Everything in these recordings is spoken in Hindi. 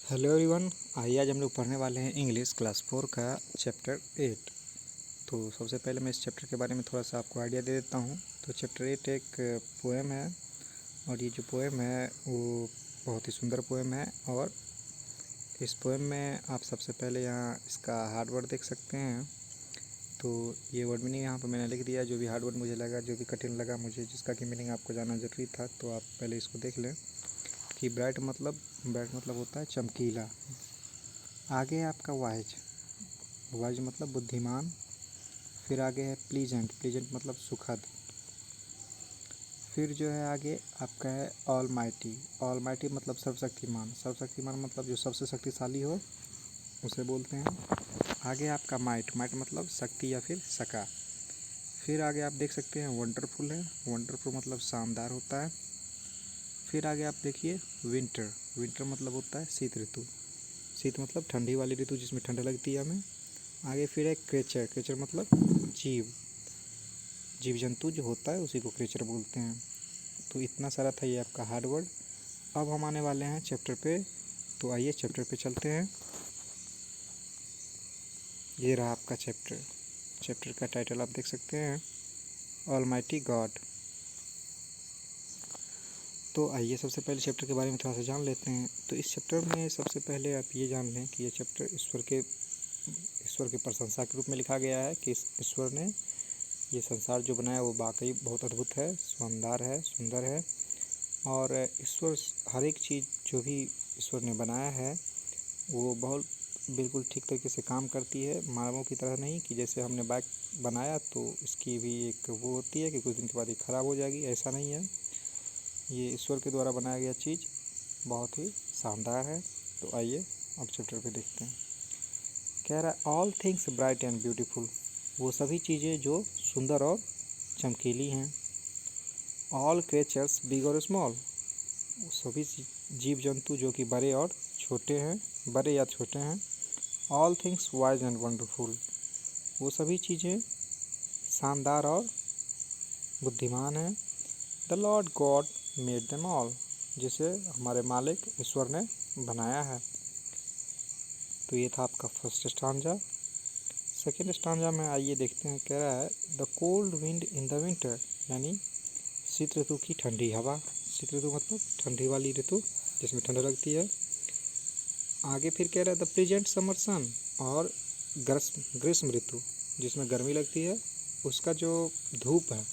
Hello everyone. आइए आज हम लोग पढ़ने वाले हैं इंग्लिश क्लास 4 का चैप्टर 8। तो सबसे पहले मैं इस चैप्टर के बारे में थोड़ा सा आपको आइडिया दे देता हूँ। तो चैप्टर 8 एक पोएम है और ये जो पोएम है वो बहुत ही सुंदर पोएम है। और इस पोएम में आप सबसे पहले यहाँ इसका हार्ड वर्ड देख सकते हैं। तो ये वर्ड मीनिंग यहाँ पर मैंने लिख दिया। जो भी हार्ड वर्ड मुझे लगा, जो भी कठिन लगा मुझे, जिसका कि मीनिंग आपको जानना ज़रूरी था, तो आप पहले इसको देख लें। कि ब्राइट मतलब होता है चमकीला। आगे है आपका वाइज मतलब बुद्धिमान। फिर आगे है प्लीजेंट मतलब सुखद। फिर जो है आगे आपका है ऑल माइटी मतलब सर्वशक्तिमान मतलब जो सबसे शक्तिशाली हो उसे बोलते हैं। आगे आपका माइट मतलब शक्ति या फिर सका। फिर आगे आप देख सकते हैं वंडरफुल मतलब शानदार होता है। फिर आगे आप देखिए विंटर मतलब होता है शीत मतलब ठंडी वाली ऋतु जिसमें ठंड लगती है हमें। आगे फिर है क्रेचर मतलब जीव जंतु जो होता है उसी को क्रेचर बोलते हैं। तो इतना सारा था ये आपका हार्ड वर्ड। अब हम आने वाले हैं चैप्टर पे। तो आइए चैप्टर पे चलते हैं। ये रहा आपका चैप्टर का टाइटल आप देख सकते हैं, ऑलमाइटी गॉड। तो आइए सबसे पहले चैप्टर के बारे में थोड़ा सा जान लेते हैं। तो इस चैप्टर में सबसे पहले आप ये जान लें कि ये चैप्टर ईश्वर की प्रशंसा के रूप में लिखा गया है कि ईश्वर ने ये संसार जो बनाया वो वाकई बहुत अद्भुत है, शानदार है, सुंदर है। और ईश्वर हर एक चीज़ जो भी ईश्वर ने बनाया है वो बहुत बिल्कुल ठीक तरीके से काम करती है। मानवों की तरह नहीं कि जैसे हमने बाइक बनाया तो इसकी भी एक वो होती है कि कुछ दिन के बाद ये ख़राब हो जाएगी, ऐसा नहीं है। ये ईश्वर के द्वारा बनाया गया चीज़ बहुत ही शानदार है। तो आइए अब चैप्टर पे देखते हैं। कह रहा है all things bright and beautiful, वो सभी चीज़ें जो सुंदर और चमकीली हैं। ऑल क्रिएचर्स बिग और स्मॉल, सभी जीव जंतु जो कि बड़े और छोटे हैं, बड़े या छोटे हैं। All things wise and wonderful, वो सभी चीज़ें शानदार और बुद्धिमान हैं। The Lord God made them all, जिसे हमारे मालिक ईश्वर ने बनाया है। तो ये था आपका फर्स्ट स्टांजा। सेकेंड स्टांजा में आइए देखते हैं। कह रहा है the cold wind in the winter, यानी शीत ऋतु की ठंडी हवा। शीत ऋतु मतलब ठंडी वाली ऋतु जिसमें ठंड लगती है। आगे फिर कह रहा है द प्रेजेंट समर सन, और ग्रीष्म ऋतु जिसमें गर्मी लगती है उसका जो धूप है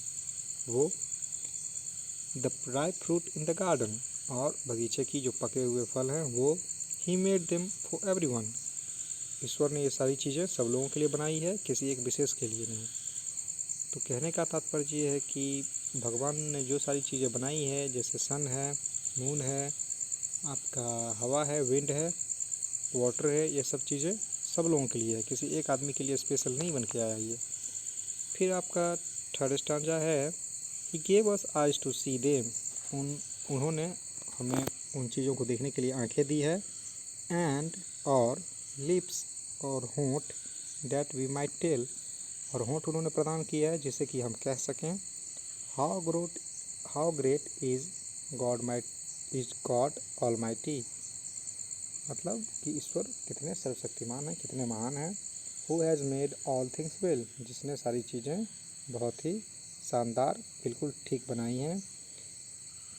वो। The ripe fruit in the garden, और बगीचे की जो पके हुए फल हैं वो। He made them for everyone, ईश्वर ने ये सारी चीज़ें सब लोगों के लिए बनाई है, किसी एक विशेष के लिए नहीं। तो कहने का तात्पर्य ये है कि भगवान ने जो सारी चीज़ें बनाई है, जैसे सन है, मून है, आपका हवा है, विंड है, वाटर है, ये सब चीज़ें सब लोगों के लिए है, किसी एक आदमी के लिए स्पेशल नहीं बन के आया ये। फिर आपका थर्ड स्टांजा है he gave us eyes to see them, उन्होंने हमें उन चीज़ों को देखने के लिए आंखें दी है। एंड और लिप्स और होंठ, डैट वी माइट टेल, और होंठ उन्होंने प्रदान किया है जिससे कि हम कह सकें how great is God almighty, मतलब कि ईश्वर कितने सर्वशक्तिमान हैं, कितने महान हैं। Who has made all things well, जिसने सारी चीज़ें बहुत ही शानदार बिल्कुल ठीक बनाई हैं।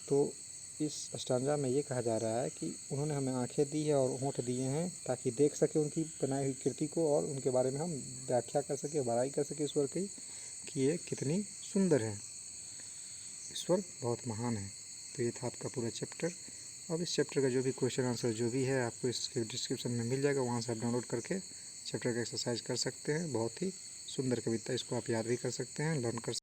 तो इस स्टांजा में ये कहा जा रहा है कि उन्होंने हमें आंखें दी है और होंठ दिए हैं ताकि देख सके उनकी बनाई हुई कृति को, और उनके बारे में हम व्याख्या कर सके, बड़ाई कर सके ईश्वर की कि ये कितनी सुंदर है, ईश्वर बहुत महान है। तो ये था आपका पूरा चैप्टर। अब इस चैप्टर का जो भी क्वेश्चन आंसर जो भी है आपको इसके डिस्क्रिप्शन में मिल जाएगा, वहाँ से आप डाउनलोड करके चैप्टर का एक्सरसाइज कर सकते हैं। बहुत ही सुंदर कविता, इसको आप याद भी कर सकते हैं, लर्न कर